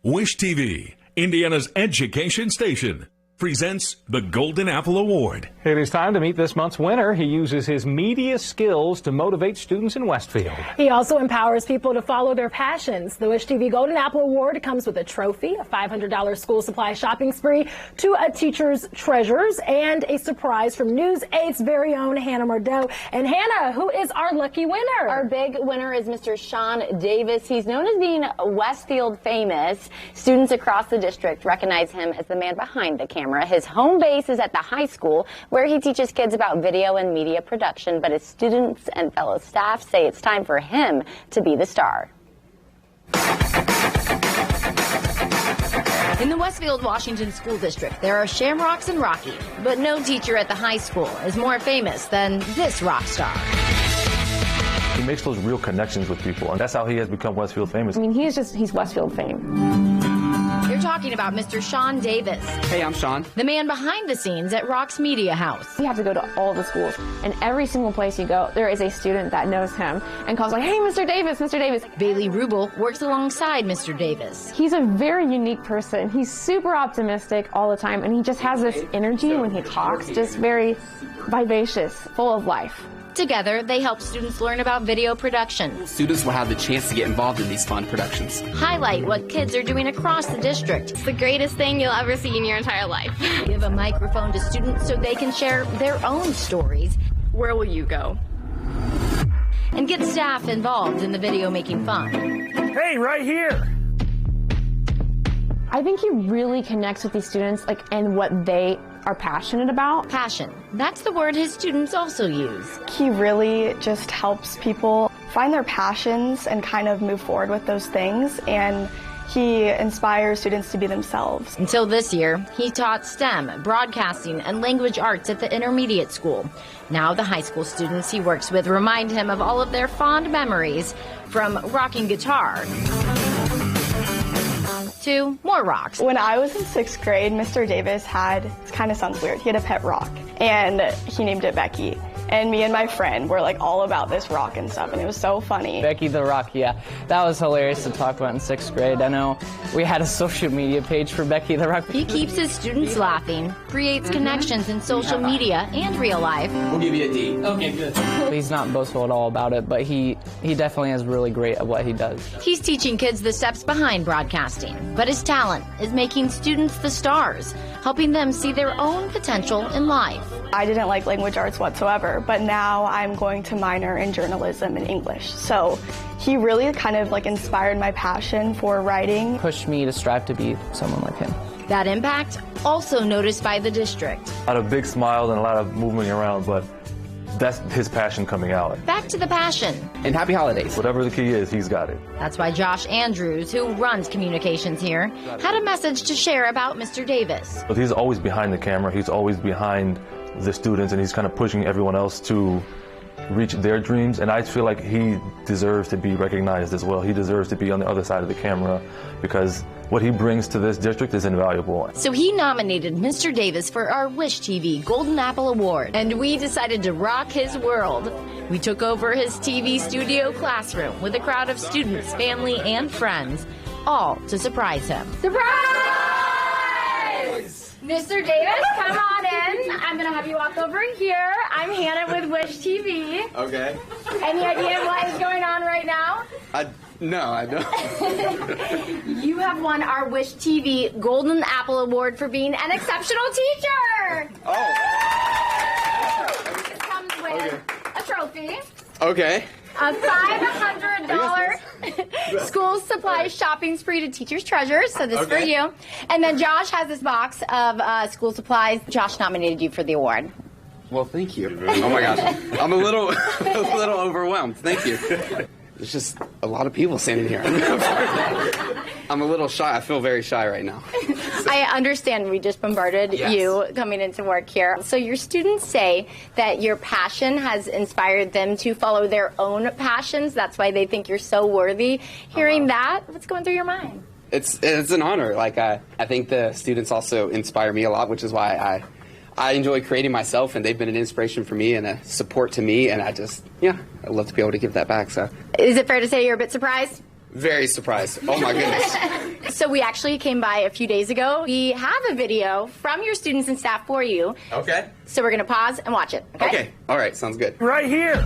Wish TV, Indiana's education station, presents the Golden Apple Award. It is time to meet this month's winner. He uses his media skills to motivate students in Westfield. He also empowers people to follow their passions. The Wish TV Golden Apple Award comes with a trophy, a $500 school supply shopping spree, to a teacher's treasures, and a surprise from News 8's very own Hannah Murdo. And Hannah, who is our lucky winner? Our big winner is Mr. Shawn Davis. He's known as being Westfield famous. Students across the district recognize him as the man behind the camera. His home base is at the high school, where he teaches kids about video and media production, but his students and fellow staff say it's time for him to be the star. In the Westfield, Washington School District, there are Shamrocks and Rocky, but no teacher at the high school is more famous than this rock star. He makes those real connections with people, and that's how he has become Westfield famous. I mean, he's Westfield fame. You're talking about Mr. Shawn Davis. Hey, I'm Shawn. The man behind the scenes at Rock's Media House. You have to go to all the schools, and every single place you go, there is a student that knows him and calls like, hey, Mr. Davis, Mr. Davis. Bailey Rubel works alongside Mr. Davis. He's a very unique person. He's super optimistic all the time, and he just has this energy when he talks, just very vivacious, full of life. Together, they help students learn about video production. Students will have the chance to get involved in these fun productions. Highlight what kids are doing across the district. It's the greatest thing you'll ever see in your entire life. Give a microphone to students so they can share their own stories. Where will you go? And get staff involved in the video making fun. Hey, right here! I think he really connects with these students, and what they are passionate about. Passion. That's the word his students also use. He really just helps people find their passions and kind of move forward with those things, and he inspires students to be themselves. Until this year, he taught STEM, broadcasting, and language arts at the intermediate school. Now the high school students he works with remind him of all of their fond memories, from rocking guitar to more rocks. When I was in 6th grade, Mr. Davis had, it kind of sounds weird, he had a pet rock, and he named it Becky. And me and my friend were all about this rock and stuff, and it was so funny. Becky the Rock, yeah. That was hilarious to talk about in 6th grade. I know we had a social media page for Becky the Rock. He keeps his students laughing, creates connections in social media and real life. We'll give you a D. Okay, good. He's not boastful at all about it, but he definitely is really great at what he does. He's teaching kids the steps behind broadcasting, but his talent is making students the stars, helping them see their own potential in life. I didn't like language arts whatsoever, but now I'm going to minor in journalism and English. So he really kind of inspired my passion for writing. Pushed me to strive to be someone like him. That impact also noticed by the district. A lot of big smiles and a lot of moving around, but that's his passion coming out. Back to the passion. And happy holidays. Whatever the key is, he's got it. That's why Josh Andrews, who runs communications here, had a message to share about Mr. Davis. But he's always behind the camera. He's always behind the students, and he's kind of pushing everyone else to reach their dreams, and I feel like he deserves to be recognized as well. He deserves to be on the other side of the camera because what he brings to this district is invaluable. So he nominated Mr. Davis for our Wish TV Golden Apple Award, and we decided to rock his world. We took over his TV studio classroom with a crowd of students, family, and friends, all to surprise him. Surprise! Mr. Davis, come on in. I'm going to have you walk over here. I'm Hannah with Wish TV. Okay. Any idea what is going on right now? No, I don't. You have won our Wish TV Golden Apple Award for being an exceptional teacher. Oh. This comes with a trophy. Okay. A $500 school supply shopping spree to teachers' treasures. So this is for you. And then Josh has this box of school supplies. Josh nominated you for the award. Well, thank you. Oh my gosh, I'm a little overwhelmed. Thank you. There's just a lot of people standing here. I'm a little shy. I feel very shy right now. I understand we just bombarded you coming into work here. So your students say that your passion has inspired them to follow their own passions. That's why they think you're so worthy. Hearing that, what's going through your mind? It's an honor. I think the students also inspire me a lot, which is why I enjoy creating myself, and they've been an inspiration for me and a support to me, and I'd love to be able to give that back. So, is it fair to say you're a bit surprised? Very surprised. Oh my goodness. So we actually came by a few days ago. We have a video from your students and staff for you. Okay. So we're going to pause and watch it. Okay. All right. Sounds good. Right here.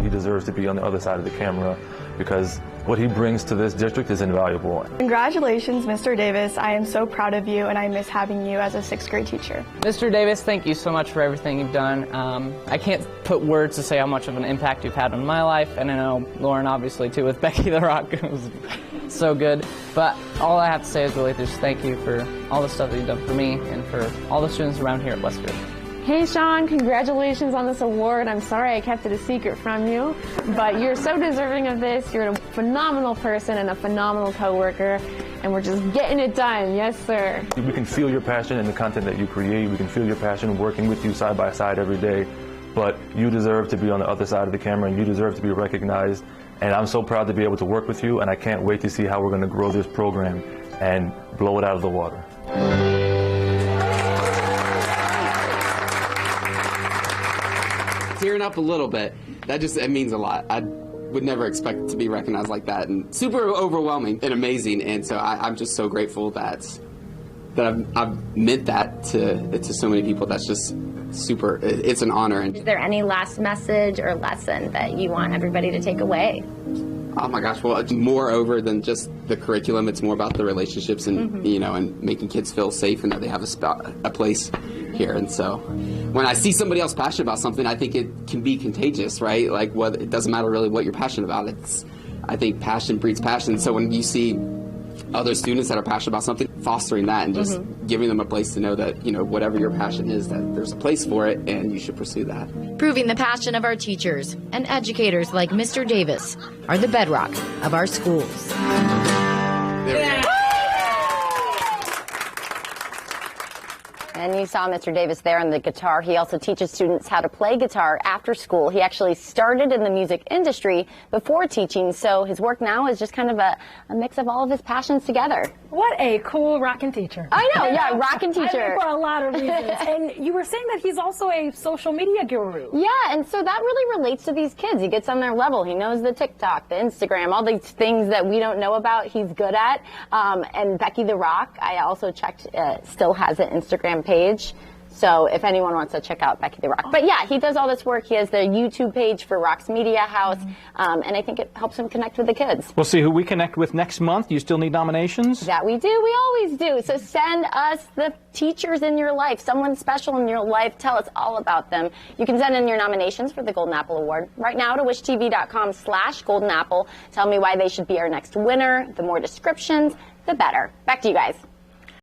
He deserves to be on the other side of the camera because what he brings to this district is invaluable. Congratulations, Mr. Davis. I am so proud of you, and I miss having you as a 6th grade teacher. Mr. Davis, thank you so much for everything you've done. I can't put words to say how much of an impact you've had on my life, and I know Lauren obviously too with Becky the Rock. It was so good. But all I have to say is really just thank you for all the stuff that you've done for me and for all the students around here at Westfield. Hey Shawn, congratulations on this award. I'm sorry I kept it a secret from you, but you're so deserving of this. You're a phenomenal person and a phenomenal coworker, and we're just getting it done. Yes, sir. We can feel your passion in the content that you create. We can feel your passion working with you side by side every day, but you deserve to be on the other side of the camera, and you deserve to be recognized. And I'm so proud to be able to work with you, and I can't wait to see how we're going to grow this program and blow it out of the water. Tearing up a little bit. It means a lot. I would never expect to be recognized like that, and super overwhelming and amazing. And so I'm just so grateful that I've meant that to so many people. That's just super. It's an honor. Is there any last message or lesson that you want everybody to take away? Oh my gosh, well, it's more over than just the curriculum. It's more about the relationships and, and making kids feel safe and that they have a place here. And so when I see somebody else passionate about something, I think it can be contagious, right? Like, it doesn't matter really what you're passionate about. I think passion breeds passion. So when you see other students that are passionate about something, fostering that and just giving them a place to know that, whatever your passion is, that there's a place for it and you should pursue that. Proving the passion of our teachers and educators like Mr. Davis are the bedrock of our schools. There we go. And you saw Mr. Davis there on the guitar. He also teaches students how to play guitar after school. He actually started in the music industry before teaching, so his work now is just kind of a mix of all of his passions together. What a cool rockin' teacher. I know, yeah, rockin' teacher. I mean, for a lot of reasons. And you were saying that he's also a social media guru. Yeah, and so that really relates to these kids. He gets on their level. He knows the TikTok, the Instagram, all these things that we don't know about, he's good at. And Becky the Rock, I also checked, still has an Instagram page. So if anyone wants to check out Becky the Rock. But yeah, he does all this work. He has the YouTube page for Rock's Media House, and I think it helps him connect with the kids. We'll see who we connect with next month. Do you still need nominations? That we do. We always do. So send us the teachers in your life, someone special in your life. Tell us all about them. You can send in your nominations for the Golden Apple Award right now to wishtv.com/golden apple. Tell me why they should be our next winner. The more descriptions, the better. Back to you guys.